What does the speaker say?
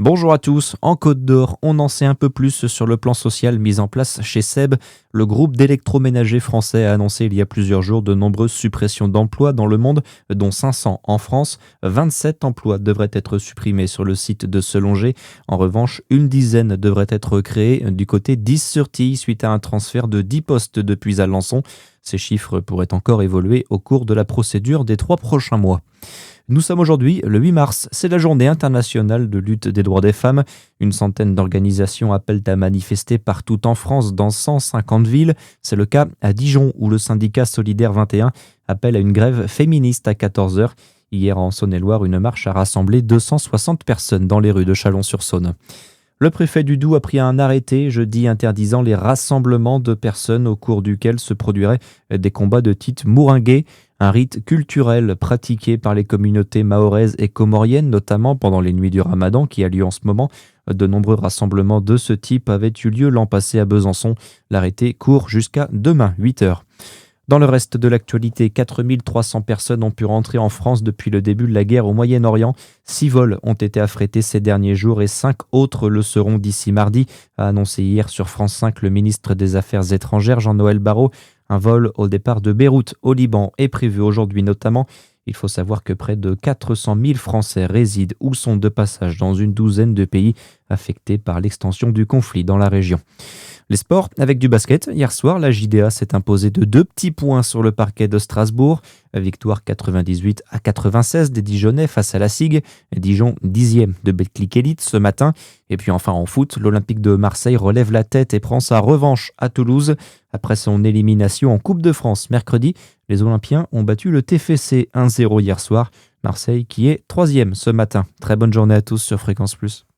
Bonjour à tous, en Côte d'Or, on en sait un peu plus sur le plan social mis en place chez SEB. Le groupe d'électroménager français a annoncé il y a plusieurs jours de nombreuses suppressions d'emplois dans le monde, dont 500 en France. 27 emplois devraient être supprimés sur le site de Selonger. En revanche, une dizaine devraient être créés du côté d'Is-sur-Tille suite à un transfert de 10 postes depuis Alençon. Ces chiffres pourraient encore évoluer au cours de la procédure des 3 prochains mois. Nous sommes aujourd'hui le 8 mars, c'est la journée internationale de lutte des droits des femmes. Une centaine d'organisations appellent à manifester partout en France dans 150 villes. C'est le cas à Dijon où le syndicat Solidaire 21 appelle à une grève féministe à 14h. Hier en Saône-et-Loire, une marche a rassemblé 260 personnes dans les rues de Chalon-sur-Saône. Le préfet du Doubs a pris un arrêté jeudi interdisant les rassemblements de personnes au cours duquel se produiraient des combats de type mouringué, un rite culturel pratiqué par les communautés mahoraises et comoriennes, notamment pendant les nuits du Ramadan qui a lieu en ce moment. De nombreux rassemblements de ce type avaient eu lieu l'an passé à Besançon. L'arrêté court jusqu'à demain, 8h. Dans le reste de l'actualité, 4300 personnes ont pu rentrer en France depuis le début de la guerre au Moyen-Orient. 6 vols ont été affrétés ces derniers jours et 5 autres le seront d'ici mardi, a annoncé hier sur France 5 le ministre des Affaires étrangères Jean-Noël Barrot. Un vol au départ de Beyrouth au Liban est prévu aujourd'hui notamment. Il faut savoir que près de 400 000 Français résident ou sont de passage dans une douzaine de pays affectés par l'extension du conflit dans la région. Les sports avec du basket. Hier soir, la JDA s'est imposée de 2 petits points sur le parquet de Strasbourg. Victoire 98-96 des Dijonnais face à la SIG. Dijon 10e de Betclic Elite ce matin. Et puis enfin en foot, l'Olympique de Marseille relève la tête et prend sa revanche à Toulouse. Après son élimination en Coupe de France mercredi, les Olympiens ont battu le TFC 1-0 hier soir. Marseille qui est 3e ce matin. Très bonne journée à tous sur Fréquence Plus.